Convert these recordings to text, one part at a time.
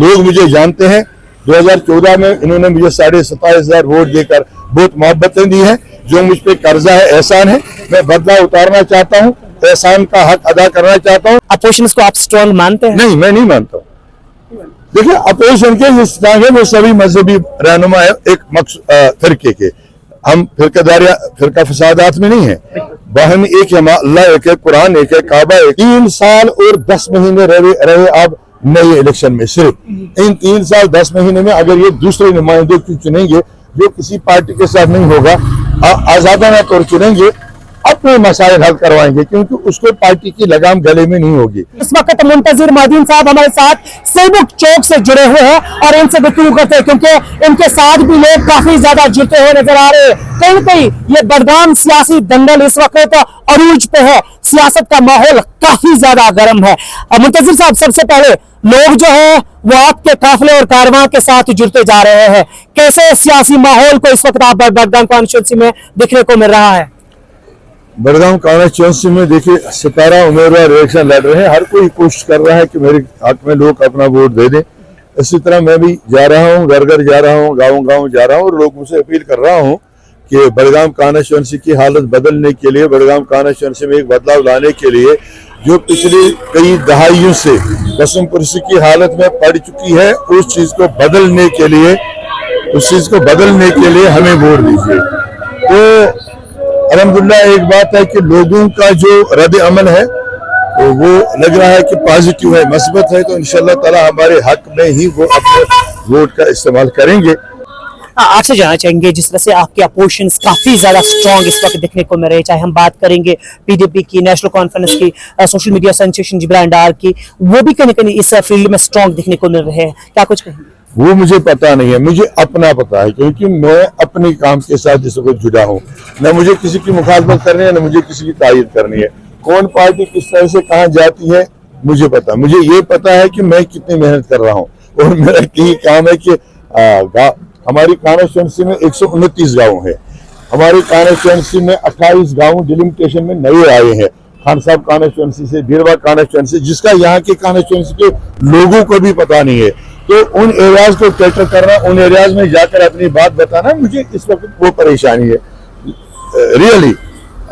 लोग मुझे जानते हैं। 2014 में इन्होंने मुझे 27,500 वोट देकर बहुत मोहब्बतें दी हैं। जो मुझ पे कर्जा है, एहसान है, मैं बदला उतारना चाहता हूँ, एहसान का हक अदा करना चाहता हूँ। अपोजिशन को आप स्ट्रॉन्ग मानते हैं? नहीं, मैं नहीं मानता हूँ। देखिए, अपोजिशन के जिस तरह वो सभी मजहबी रहनुमा है एक फिरके के। हम फिरका फसादात में नहीं है। बाहम एक है, अल्लाह एक है, कुरान एक है, काबा एक। 3 साल और 10 महीने रहे आप नए इलेक्शन में। सिर्फ इन 3 साल 10 महीने में अगर ये दूसरे नुमाइंदों को चुनेंगे जो किसी पार्टी के साथ नहीं होगा, आजादाना तौर चुनेंगे, अपने मसाइल हल करवाएंगे, क्योंकि उसको पार्टी की लगाम गले में नहीं होगी। इस वक्त मुंतजिर मोहद्दीन साहब हमारे साथ सेबुक चौक से जुड़े हुए हैं और इनसे गुफ्तगू करते हैं, क्योंकि इनके साथ भी लोग काफी ज्यादा जुड़ते हुए नजर आ रहे हैं। कहीं न कहीं ये बड़गाम सियासी दंगल इस वक्त अरूज पे है, सियासत का माहौल काफी ज्यादा गर्म है। मुंतजिर साहब, सबसे पहले लोग जो है वो आपके काफिले और कारवां के साथ जुड़ते जा रहे हैं। कैसे सियासी माहौल को इस वक्त आप बड़गाम कॉन्स्टिट्यूंसी में देखने को मिल रहा है? बड़गाम कॉन्स्टिट्यूंसी में देखिए 17 उम्मीदवार इलेक्शन लड़ रहे हैं। हर कोई कोशिश कर रहा है कि मेरे हक में लोग अपना वोट दे दें। इसी तरह मैं भी जा रहा हूँ, घर घर जा रहा हूँ, गाँव जा रहा हूँ और लोगों से अपील कर रहा हूँ कि बड़गाम कॉन्स्टिट्यूंसी की हालत बदलने के लिए, बड़गाम कॉन्स्टिट्यूंसी में एक बदलाव लाने के लिए, जो पिछली कई दहाइयों से कसम पुरसी की हालत में पड़ चुकी है, उस चीज को बदलने के लिए हमें वोट दीजिए। तो अल्हम्दुलिल्लाह एक बात है कि लोगों का जो रद्द अमल है तो वो लग रहा है कि पॉजिटिव है, मस्बत है। तो इंशाअल्लाह ताला हमारे हक में ही वो अपने वोट का इस्तेमाल करेंगे। आपसे जानना चाहेंगे, जिस तरह से आपके अपोजिशन काफी ज्यादा स्ट्रॉन्ग इस वक्त देखने को मिल रहे हैं, चाहे हम बात करेंगे पीडीपी की, नेशनल कॉन्फ्रेंस की, सोशल मीडिया सेंसेशन जिब्रान डार की, वो भी कहीं कहीं इस फील्ड में स्ट्रॉन्ग देखने को मिल रहे हैं। क्या कुछ कहेंगे? वो मुझे पता नहीं है, मुझे अपना पता है, क्योंकि मैं अपने काम के साथ जिस वक्त जुड़ा हूँ। न मुझे किसी की मुखालफत करनी है, न मुझे किसी की तायद करनी है। कौन पार्टी किस तरह से कहाँ जाती है मुझे पता। मुझे ये पता है कि मैं कितनी मेहनत कर रहा हूँ और मेरा यही काम है कि हमारी कॉन्स्टिट्यूंसी में 129 गाँव है। हमारी कॉन्स्टिट्यूंसी में 28 गाँव डिलिमिटेशन में नए आए हैं, खान साहब कॉन्स्टिट्यूंसी से, बीरवा कॉन्स्टिट्यूंसी, जिसका यहाँ के कॉन्स्टिट्यूंसी के लोगों को भी पता नहीं है। तो उन एरियाज को कैटर करना, उन एरियाज में जाकर अपनी बात बताना, मुझे इस वक्त वो परेशानी है। रियली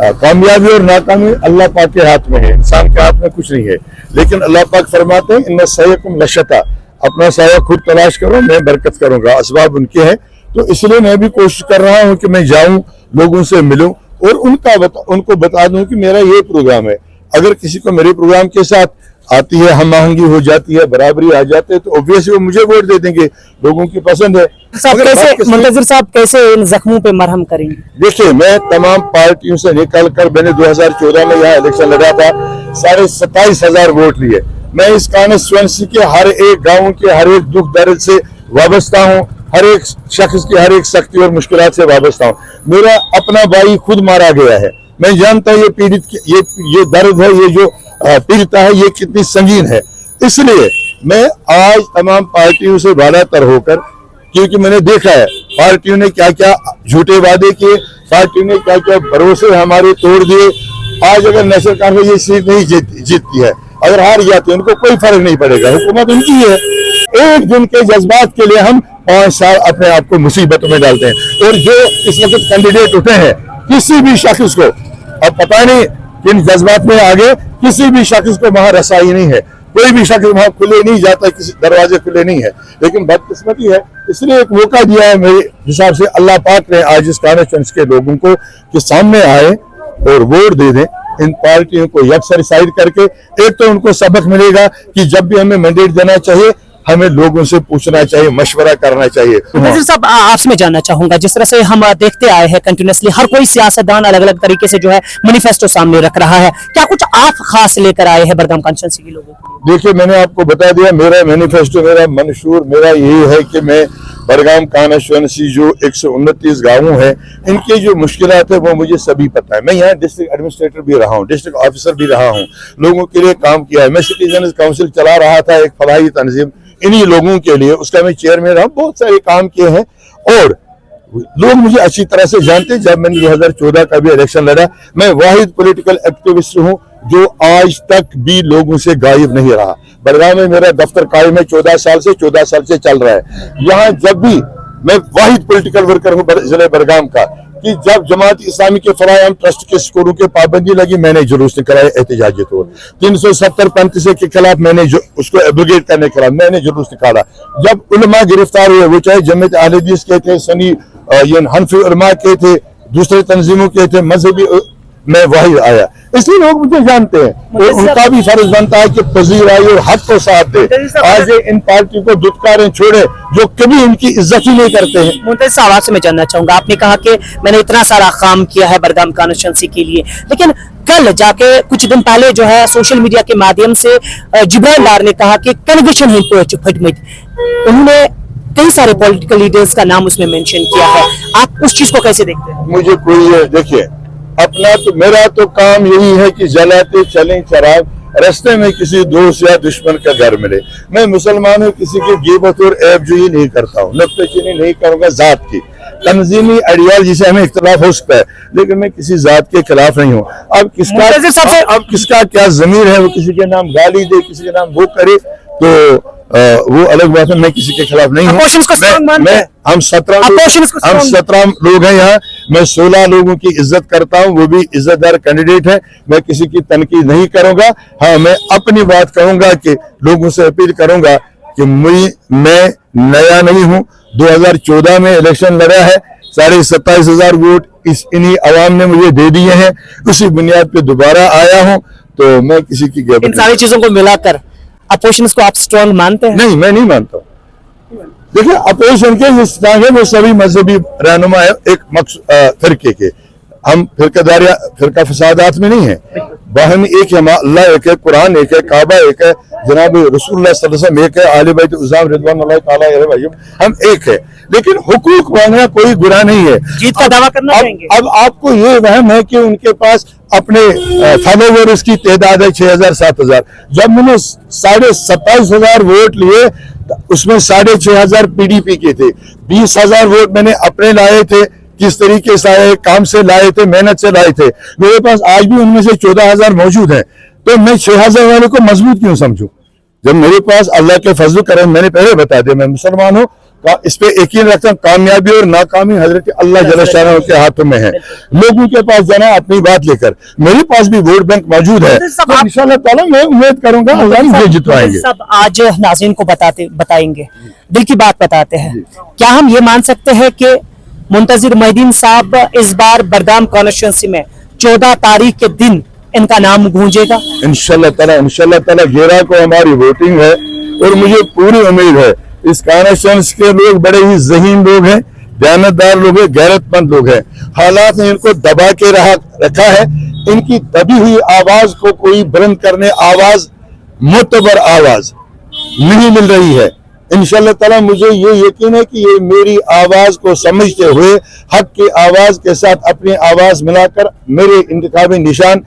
कामयाबी और नाकामी अल्लाह पाक के हाथ में है, इंसान के हाथ में कुछ नहीं है। लेकिन अल्लाह पाक फरमाते हैं इन्ना सयकुम लशता, अपना साया खुद तलाश करो, मैं बरकत करूंगा। असबाब उनके हैं। तो इसलिए मैं भी कोशिश कर रहा हूं कि मैं जाऊं, लोगों से मिलूं और उनको बता दूं कि मेरा ये प्रोग्राम है। अगर किसी को मेरे प्रोग्राम के साथ आती है, हम आहंगी हो जाती है, बराबरी आ जाते हैं, तो ऑब्वियसली वो मुझे वोट दे देंगे। लोगों की पसंद है। मुंतजिर साहब, कैसे इन जख्मों पे मरहम करेंगे? देखिए, मैं तमाम पार्टियों से निकल कर मैंने 2014 में यहाँ इलेक्शन लड़ा था, 27,500 वोट लिए। मैं इस कॉन्स्टिट्यूंसी के हर एक गाँव के हर एक दुख दर्द से वाबस्ता हूँ, हर एक शख्स की हर एक सख्ती और मुश्किलात से वाबस्ता हूँ। मेरा अपना भाई खुद मारा गया है, मैं जानता हूँ ये पीड़ित ये दर्द है, ये जो पीड़िता है, ये कितनी संगीन है। इसलिए मैं आज तमाम पार्टियों से बालातर होकर, क्योंकि मैंने देखा है पार्टियों ने क्या क्या झूठे वादे किए, पार्टियों ने क्या क्या भरोसे हमारे तोड़ दिए। आज अगर नेशनल कॉन्फ्रेंस ये सीट नहीं जीतती है, अगर हार जाती है, उनको कोई फर्क नहीं पड़ेगा, हुकूमत उनकी है। एक दिन के जज्बात के लिए हम 5 साल अपने आप को मुसीबतों में डालते हैं। और जो इस वक्त कैंडिडेट उठे हैं, किसी भी शख्स को, अब पता नहीं किन जज्बात में आगे, किसी भी शख्स को वहां रसाई नहीं है, कोई भी शख्स वहां खुले नहीं जाता, किसी दरवाजे खुले नहीं है। लेकिन बदकिस्मती है, इसलिए एक मौका दिया है मेरे हिसाब से अल्लाह पाक ने आज इस कॉन्स्टिट्यूंसी के लोगों को कि सामने आए और वोट दे दें। इन पार्टियों को यकसर साइड करके, एक तो उनको सबक मिलेगा कि जब भी हमें मैंडेट देना चाहिए, हमें लोगों से पूछना चाहिए, मशवरा करना चाहिए। मुंतजिर साहब, आपसे मैं जानना चाहूंगा, जिस तरह से हम देखते आए हैं कंटिन्यूसली, हर कोई सियासतदान अलग अलग तरीके से जो है मैनिफेस्टो सामने रख रहा है, क्या कुछ आप खास लेकर आए हैं बड़गाम कॉन्स्टिट्यूंसी के लोगों को? देखिए, मैंने आपको बता दिया, मेरा मैनिफेस्टो, मेरा मंशूर, मेरा यही है कि मैं बड़गाम कॉन्स्टिट्यूंसी जो 129 गाँव हैं, इनकी जो मुश्किलात है वो मुझे सभी पता है। मैं यहाँ डिस्ट्रिक्ट एडमिनिस्ट्रेटर भी रहा हूँ, डिस्ट्रिक्ट ऑफिसर भी रहा हूँ, लोगों के लिए काम किया है। मैं सिटीजन काउंसिल चला रहा था, एक फलाही तंजीम, इन्हीं लोगों के लिए, उसका मैं चेयरमैन रहा, बहुत सारे काम किए हैं। और लोग मुझे अच्छी तरह से जानते हैं। जब मैंने 2014 का भी इलेक्शन लड़ा, मैं वाहिद पॉलिटिकल एक्टिविस्ट हूं जो आज तक भी लोगों से गायब नहीं रहा। बड़गांव में मेरा दफ्तर कायम है 14 साल से चल रहा है। यहाँ जब भी मैं वाहिद पॉलिटिकल वर्कर हूँ जिले बड़गाम का कि जब जमात इस्लामी के फलायाम ट्रस्ट के स्कूलों के पाबंदी लगी, मैंने जुलूस निकाला एहतजाजी तौर 370-35 के खिलाफ, मैंने उसको एब्रोगेट करने के खिलाफ मैंने जुलूस निकाला। जब उलमा गिरफ्तार हुए, वो चाहे जमात अहले हदीस के थे, सनी हनफी उलमा के थे, दूसरे तंजीमों के थे, मजहबी, मैं वही आया, इसलिए लोग मुझे जानते हैं और उनका भी फर्ज बनता है कि पजीराई और हक को साथ दे। आज इन पार्टी को दुत्कारें छोड़े जो कभी इनकी इज्जत ही नहीं करते हैं। मुंतज़िर साहब, आपसे मैं जानना चाहूंगा, आपने कहा कि मैंने इतना सारा काम किया है बड़गाम कॉन्स्टिट्यूंसी के लिए, लेकिन कल जाके कुछ दिन पहले जो है सोशल मीडिया के माध्यम से जिब्राइल डार ने कहा कि कन्विक्शन ही फटमिट, उन्होंने कई सारे पॉलिटिकल लीडर्स का नाम उसमें मेंशन किया है, आप उस चीज को कैसे देखते हैं? मुझे कोई, देखिए अपना तो मेरा तो काम यही है कि जलाते चलें चराग, रास्ते में किसी दोस्त या दुश्मन का घर मिले। मैं मुसलमान हूँ, किसी की गिबत और ऐबजोई नहीं करता हूँ, नुक्ताचीनी नहीं करूंगा जात की। तंजीमी आइडियालॉजी से हमें इख्तिलाफ हो सकता है, लेकिन मैं किसी जात के खिलाफ नहीं हूँ। अब किसका क्या ज़मीर है, वो किसी के नाम गाली दे, किसी के नाम वो करे, तो वो अलग बात है। मैं किसी के खिलाफ नहीं हूँ। हम 17 लोग हैं यहाँ, मैं 16 लोगों की इज्जत करता हूँ, वो भी इज्जतदार कैंडिडेट है, मैं किसी की तनकीद नहीं करूंगा। हाँ, मैं अपनी बात कहूंगा कि लोगों से अपील करूंगा कि मैं नया नहीं हूँ, 2014 में इलेक्शन लड़ा है, 27,500 वोट इन्हीं अवाम ने मुझे दे दिए हैं, उसी बुनियाद पे दोबारा आया हूँ, तो मैं किसी की इन सारी चीजों को मिलाकर अपोजिशन को आप स्ट्रॉन्ग मानते हैं? नहीं, मैं नहीं मानता। देखिए, अपोजिशन के जो स्ट्रॉन्ग है वो सभी मजहबी रहनुमा है, एक फिरके के, हम फिरका फसादात में नहीं है, बाहम एक है, अल्लाह एक है, कुरान एक है, काबा एक है, जनाब रसूलुल्लाह सल्लल्लाहु अलैहि वसल्लम एक है, आले बैत उज़्ज़ाम रिज़वानुल्लाह ताला अलैहिम, हम एक है। लेकिन हुकूक मांगना कोई गुनाह नहीं है, जीत का दावा करना चाहेंगे। अब आपको ये वहम है कि उनके पास अपने फॉलोवर्स की तादाद है 6,000-7,000। जब मैंने 27,500 वोट लिए, उसमें 6,500 PDP के थे, 20,000 वोट मैंने अपने लाए थे, किस तरीके से आए, काम से लाए थे, मेहनत से लाए थे। मेरे पास आज भी उनमें से 14,000 मौजूद हैं, तो मैं 6,000 वाले को मजबूत क्यों समझूं? जब मेरे पास अल्लाह के फजल करम, मैंने पहले बता दिया, मैं मुसलमान हूँ, इस पे यकीन रखता हूँ, कामयाबी और नाकामी हजरत अल्लाह जल्ल शाह के हाथों में है। लोगों के पास जाना अपनी बात लेकर, मेरे पास भी वोट बैंक मौजूद है, तो इंशाअल्लाह ताला मैं उम्मीद करूंगा अल्लाह मुझे जितवाएंगे। सब आज नाज़रीन को बताएंगे, दिल की बात बताते हैं, क्या हम ये मान सकते हैं कि मुंतज़िर मोहिद्दीन साहब इस बार बड़गाम कॉन्स्टिट्यूंसी में 14 तारीख के दिन इनका नाम गूंजेगा? इंशाअल्लाह ताला 11 को हमारी वोटिंग है और मुझे पूरी उम्मीद है इस कॉन्स्टिट्यूंसी के लोग बड़े ही ज़हीन लोग हैं, दयानतदार लोग हैं, गैरतमंद लोग हैं। हालात ने इनको दबा के रखा है, इनकी दबी हुई आवाज को कोई बुलंद करने, आवाज मुतबर आवाज नहीं मिल रही है। इंशाअल्लाह ताला मुझे ये यकीन है कि ये मेरी आवाज को समझते हुए हक की आवाज के साथ अपनी आवाज मिलाकर मेरे इंतखाबी निशान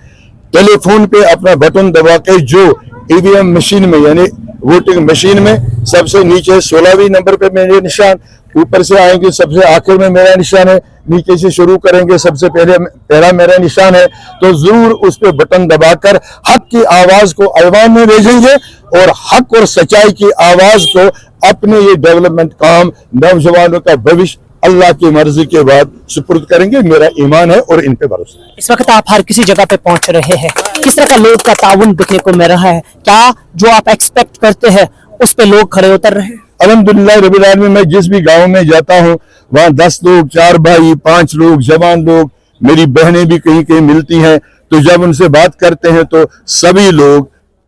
टेलीफोन पे अपना बटन दबा के, जो EVM मशीन में यानी वोटिंग मशीन में सबसे नीचे 16वीं नंबर पे मेरे निशान, ऊपर से आएंगे सबसे आखिर में मेरा निशान है, नीचे से शुरू करेंगे सबसे पहला मेरा निशान है, तो जरूर उस पे बटन दबाकर हक की आवाज को ऐवान में भेजेंगे और हक और सच्चाई की आवाज को अपने ये डेवलपमेंट काम, नौजवानों का भविष्य अल्लाह की मर्जी के बाद सुपुर्द करेंगे। मेरा ईमान है और इन पे भरोसा है। इस वक्त आप हर किसी जगह पे पहुंच रहे हैं, किस तरह का लोग का ताउन देखने को मिल रहा है? क्या जो आप एक्सपेक्ट करते हैं उस पे लोग खड़े उतर रहे हैं? अल्हम्दुलिल्लाह रब्बिल आलमीन, मैं जिस भी गांव में जाता हूँ वहाँ 10 लोग, 4 भाई, 5 लोग, जवान लोग, मेरी बहनें भी कहीं कहीं मिलती हैं, तो जब उनसे बात करते हैं तो सभी लोग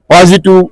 पॉजिटिव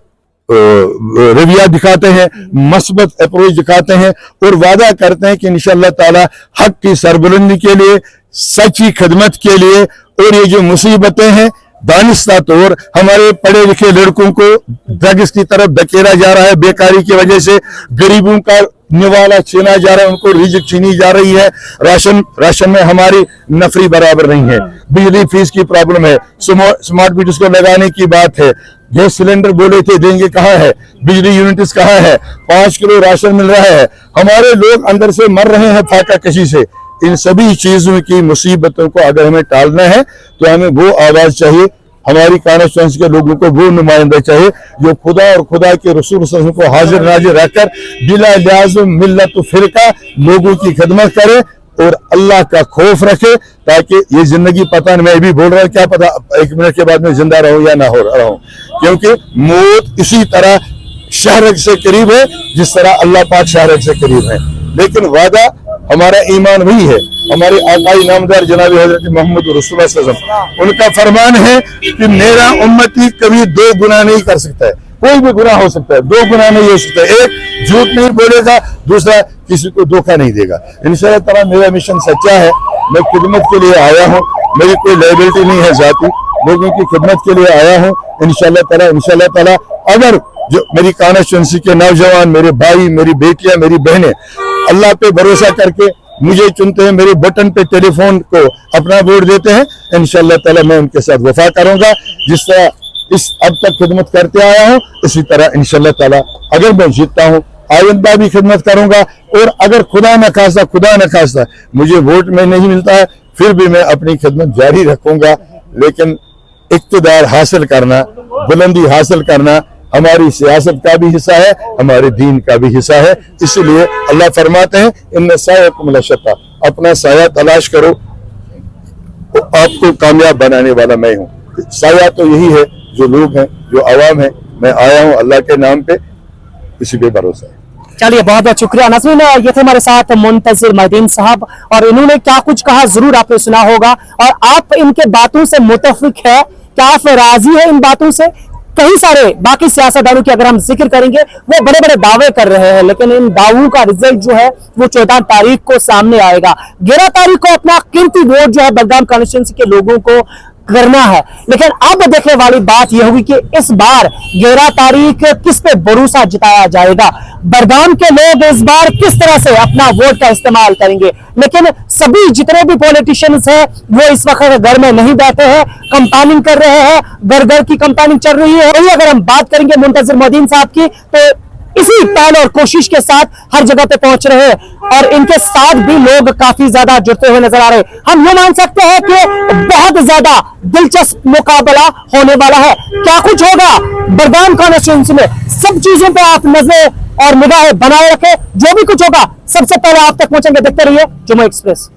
रवैया दिखाते हैं, मस्बत अप्रोच दिखाते हैं और वादा करते हैं कि इंशाअल्लाह ताला हक की सरबुलंदी के लिए, सच्ची खिदमत के लिए, और ये जो मुसीबतें हैं दानिस्ता तौर हमारे पढ़े लिखे लड़कों को ड्रग्स की तरफ धकेला जा रहा है, बेकारी की वजह से गरीबों का निवाला छीना जा रहा है, उनको रिज़्क़ छीनी जा रही है, राशन में हमारी नफरी बराबर नहीं है, बिजली फीस की प्रॉब्लम है, स्मार्ट मीटर्स को लगाने की बात है, गैस सिलेंडर बोले थे देंगे, कहाँ है, बिजली यूनिट्स कहाँ है, 5 किलो राशन मिल रहा है, हमारे लोग अंदर से मर रहे हैं फाका कशी से। इन सभी चीजों की मुसीबतों को अगर हमें टालना है तो हमें वो आवाज चाहिए हमारी कॉन्स्टिट्यूंसी के लोगों को वो नुमाइंदा चाहिए जो खुदा और खुदा के रसूल सल्लल्लाहु अलैहि वसल्लम को हाजिर नाजिर रखकर बिला लिहाज मिल्लत फिरका लोगों की खिदमत करे और अल्लाह का खौफ रखे, ताकि ये जिंदगी पता नहीं, मैं भी बोल रहा हूँ क्या पता 1 मिनट के बाद में जिंदा रहूं या ना हो रहा हूँ, क्योंकि मौत इसी तरह शहर से करीब है जिस तरह अल्लाह पाक शहर से करीब है। लेकिन वादा हमारा ईमान वही है, हमारे आकाई नामदार जनाब हजरत मोहम्मद रसूलुल्लाह सल्लल्लाहु अलैहि वसल्लम, उनका फरमान है कि मेरा उम्मती कभी 2 गुनाह नहीं कर सकता है, कोई भी गुनाह हो सकता है, 2 गुनाह नहीं हो सकता है। एक झूठ नहीं बोलेगा, दूसरा किसी को धोखा नहीं देगा। इंशाअल्लाह ताला मेरा मिशन सच्चा है, मैं खिदमत के लिए आया हूँ, मेरी कोई लायबिलिटी नहीं है जाती, लोगों की खिदमत के लिए आया हूँ। इंशाअल्लाह ताला अगर जो मेरी कॉन्स्टिट्यूंसी के नौजवान, मेरे भाई, मेरी बेटियां, मेरी बहनें अल्लाह पे भरोसा करके मुझे चुनते हैं, मेरे बटन पे टेलीफोन को अपना वोट देते हैं, इंशाअल्लाह ताला मैं उनके साथ वफा करूंगा। जिस तरह इस अब तक खिदमत करते आया हूं, इसी तरह इंशाअल्लाह ताला अगर मैं जीतता हूं आइंदा भी खिदमत करूंगा। और अगर खुदा न खास्ता मुझे वोट में नहीं मिलता है, फिर भी मैं अपनी खिदमत जारी रखूंगा। लेकिन इक़्तिदार हासिल करना, बुलंदी हासिल करना हमारी सियासत का भी हिस्सा है, हमारे दीन का भी हिस्सा है। इसलिए अल्लाह फरमाते हैं इन्न सायकुम लशत्ता, अपना साया तलाश करो, तो आपको कामयाब बनाने वाला मैं हूँ। साया तो यही है जो लोग हैं, जो आवाम है। मैं आया हूँ अल्लाह के नाम पे, इसी पे भरोसा है। चलिए बहुत बहुत शुक्रिया नज़रीन, ये थे हमारे साथ मुंतज़िर मोहद्दीन साहब, और इन्होंने क्या कुछ कहा जरूर आपने सुना होगा, और आप इनके बातों से मुतफिक है, क्या आप राजी है इन बातों से? कई सारे बाकी सियासतदानों की अगर हम जिक्र करेंगे, वो बड़े बड़े दावे कर रहे हैं, लेकिन इन दावों का रिजल्ट जो है वो 14 तारीख को सामने आएगा। 11 तारीख को अपना कीमती वोट जो है बडगाम कॉन्स्टिट्यूंसी के लोगों को करना है। लेकिन अब देखने वाली बात यह होगी कि इस बार 11 तारीख किस पे भरोसा जताया जाएगा, बडगाम के लोग इस बार किस तरह से अपना वोट का इस्तेमाल करेंगे। लेकिन सभी जितने भी पॉलिटिशियंस हैं वो इस वक्त घर में नहीं बैठे हैं, कंपेनिंग कर रहे हैं, घर घर की कंपेनिंग चल रही है। वही अगर हम बात करेंगे मुंतज़िर मोहद्दीन साहब की, तो इसी पहल और कोशिश के साथ हर जगह पे पहुंच रहे हैं, और इनके साथ भी लोग काफी ज्यादा जुड़ते हुए नजर आ रहे हैं। हम ये मान सकते हैं कि बहुत ज्यादा दिलचस्प मुकाबला होने वाला है। क्या कुछ होगा बडगाम कॉन्स्टिट्यूंसी में, सब चीजों पे आप नजरें और निगाहें बनाए रखें। जो भी कुछ होगा सबसे पहले आप तक पहुंचेंगे। देखते रहिए जुम्मो एक्सप्रेस।